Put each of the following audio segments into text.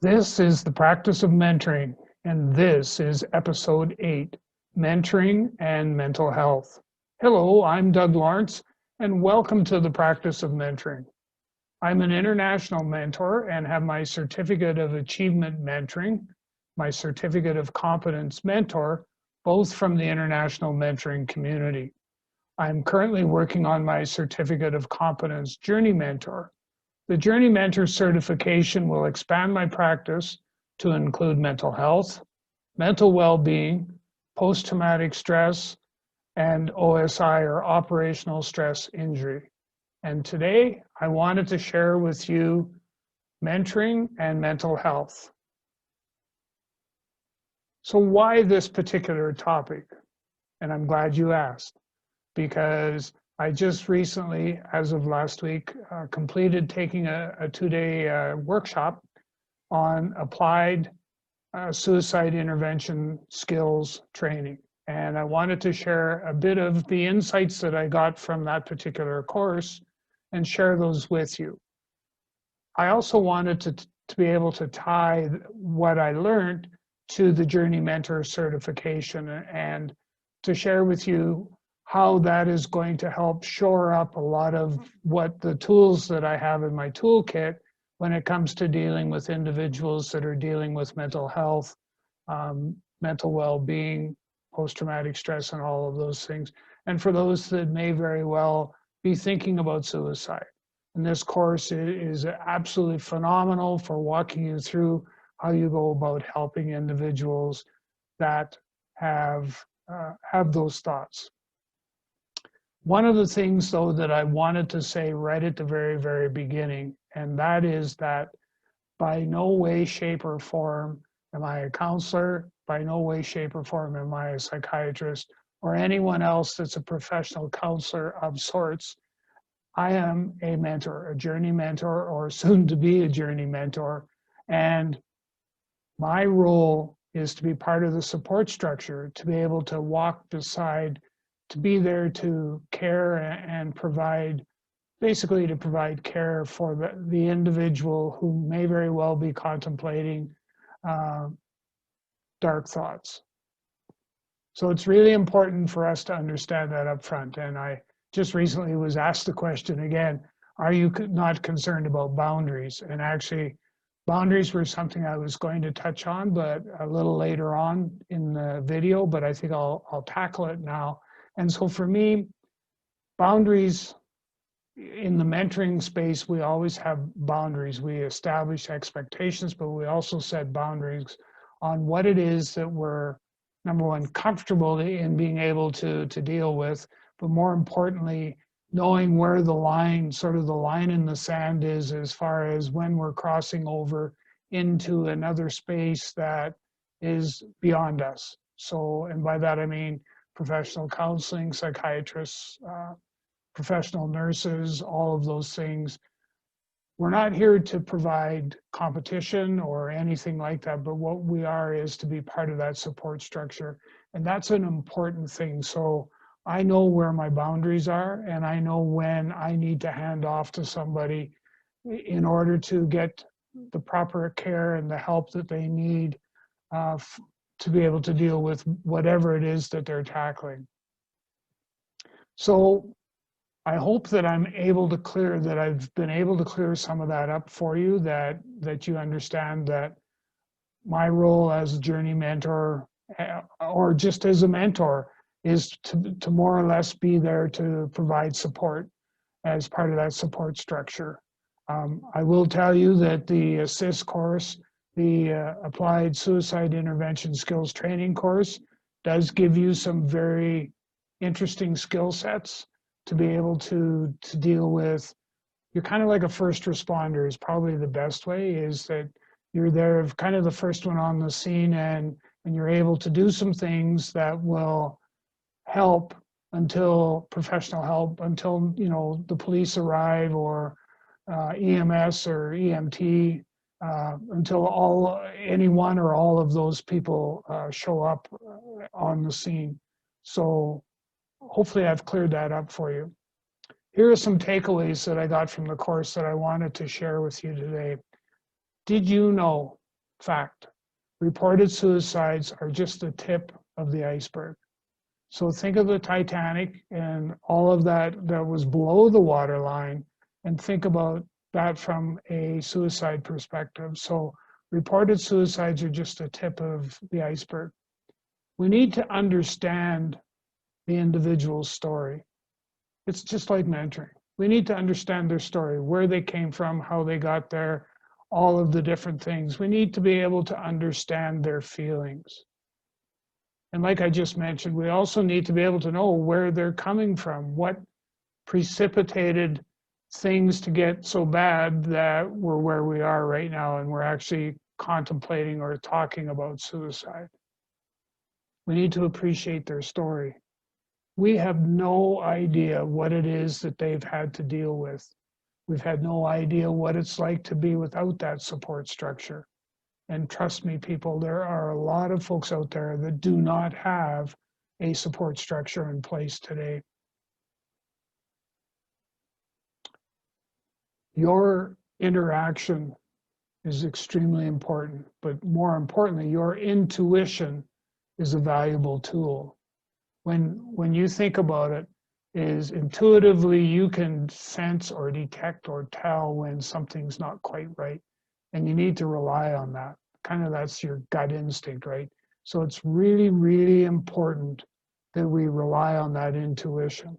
This is the practice of mentoring, and this is episode 8, Mentoring and Mental Health. Hello, I'm Doug Lawrence, and welcome to the practice of mentoring. I'm an international mentor and have my Certificate of Achievement Mentoring, my Certificate of Competence Mentor, both from the international mentoring community. I'm currently working on my Certificate of Competence Journey Mentor. The Journey Mentor certification will expand my practice to include mental health, mental well-being, post-traumatic stress, and OSI or operational stress injury. And today I wanted to share with you mentoring and mental health. So why this particular topic? And I'm glad you asked, because I just recently, as of last week, completed taking a 2-day workshop on applied suicide intervention skills training. And I wanted to share a bit of the insights that I got from that particular course and share those with you. I also wanted to be able to tie what I learned to the Journey Mentor certification and to share with you how that is going to help shore up a lot of what the tools that I have in my toolkit when it comes to dealing with individuals that are dealing with mental health, mental well-being, post-traumatic stress, and all of those things. And for those that may very well be thinking about suicide. And this course is absolutely phenomenal for walking you through how you go about helping individuals that have those thoughts. One of the things, though, that I wanted to say right at the very, very beginning, and that is that by no way, shape, or form am I a counselor, by no way, shape, or form am I a psychiatrist, or anyone else that's a professional counselor of sorts. I am a mentor, a journey mentor, or soon to be a journey mentor, and my role is to be part of the support structure, to be able to walk beside, to be there to care and provide, basically to provide care for the individual who may very well be contemplating dark thoughts. So it's really important for us to understand that up front. And I just recently was asked the question again, are you not concerned about boundaries? And actually, boundaries were something I was going to touch on, but a little later on in the video, but I think I'll tackle it now. And so for me, boundaries in the mentoring space, we always have boundaries. We establish expectations, but we also set boundaries on what it is that we're, number one, comfortable in being able to deal with, but more importantly, knowing where the line, sort of the line in the sand is as far as when we're crossing over into another space that is beyond us. So, and by that I mean professional counseling, psychiatrists, professional nurses, all of those things. We're not here to provide competition or anything like that, but what we are is to be part of that support structure. And that's an important thing. So I know where my boundaries are, and I know when I need to hand off to somebody in order to get the proper care and the help that they need to be able to deal with whatever it is that they're tackling. So I hope that I'm able to clear, that I've been able to clear some of that up for you, that you understand that my role as a journey mentor or just as a mentor is to more or less be there to provide support as part of that support structure. I will tell you that the ASIST course, the Applied Suicide Intervention Skills Training course, does give you some very interesting skill sets to be able to deal with. You're kind of like a first responder is probably the best way, is that you're there kind of the first one on the scene, and you're able to do some things that will help until professional help, until the police arrive, or EMS or EMT, until any one or all of those people show up on the scene. So hopefully I've cleared that up for you. Here are some takeaways that I got from the course that I wanted to share with you today. Did you know fact. Reported suicides are just the tip of the iceberg. So think of the Titanic and all of that that was below the waterline, and think about that from a suicide perspective. So reported suicides are just a tip of the iceberg. We need to understand the individual's story. It's just like mentoring. We need to understand their story, where they came from, how they got there, all of the different things. We need to be able to understand their feelings. And like I just mentioned, we also need to be able to know where they're coming from, what precipitated things to get so bad that we're where we are right now and we're actually contemplating or talking about suicide. We need to appreciate their story. We have no idea what it is that they've had to deal with. We've had no idea what it's like to be without that support structure. And trust me, people, there are a lot of folks out there that do not have a support structure in place today. Your interaction is extremely important, but more importantly, your intuition is a valuable tool. When you think about it, is intuitively you can sense or detect or tell when something's not quite right. And you need to rely on that. Kind of that's your gut instinct, right? So it's really, really important that we rely on that intuition.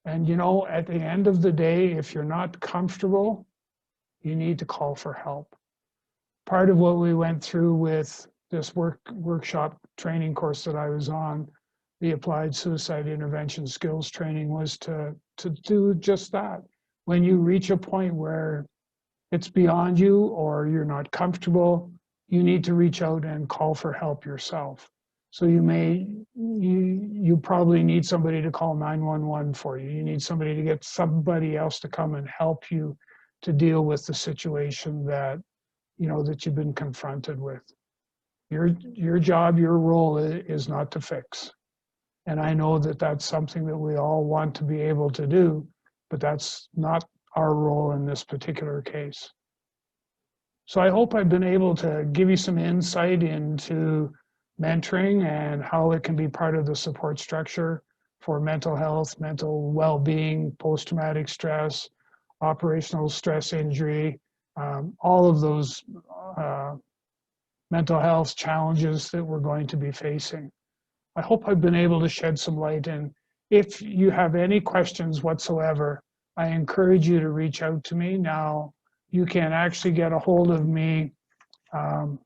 And you know, at the end of the day, if you're not comfortable, you need to call for help. Part of what we went through with this workshop training course that I was on, the Applied Suicide Intervention Skills Training, was to do just that. When you reach a point where it's beyond you or you're not comfortable, you need to reach out and call for help yourself. So you probably need somebody to call 911 for you. You need somebody to get somebody else to come and help you to deal with the situation that, you know, that you've been confronted with. Your job, your role is not to fix. And I know that that's something that we all want to be able to do, but that's not our role in this particular case. So I hope I've been able to give you some insight into mentoring and how it can be part of the support structure for mental health, mental well-being, post-traumatic stress, operational stress injury, all of those mental health challenges that we're going to be facing. I hope I've been able to shed some light, and if you have any questions whatsoever, I encourage you to reach out to me. Now, you can actually get a hold of me. I'm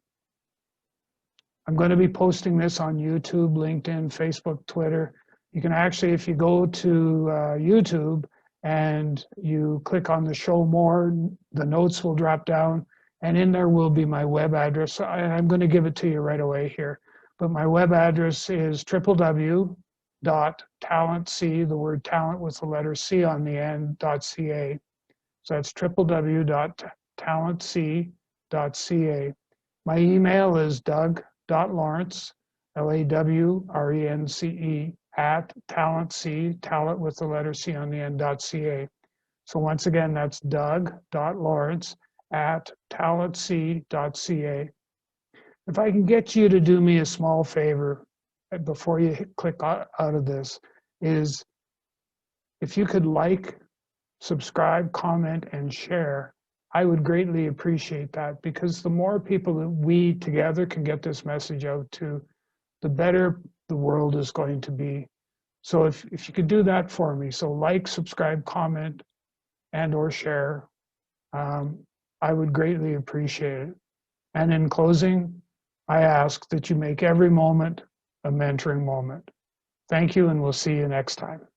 going to be posting this on YouTube, LinkedIn, Facebook, Twitter. You can actually, if you go to YouTube and you click on the show more, the notes will drop down, and in there will be my web address. I'm going to give it to you right away here. But my web address is www.talentc, the word talent with the letter C on the end, .ca. So that's www.talentc.ca. My email is doug.lawrence, LAWRENCE, @talentc, talent with the letter C on the end, .ca. So once again, that's doug.lawrence @talentc.ca. If I can get you to do me a small favor before you click out of this, is if you could like, subscribe, comment, and share, I would greatly appreciate that, because the more people that we together can get this message out to, the better the world is going to be. So if you could do that for me, so like, subscribe, comment, and or share, I would greatly appreciate it. And in closing, I ask that you make every moment a mentoring moment. Thank you, and we'll see you next time.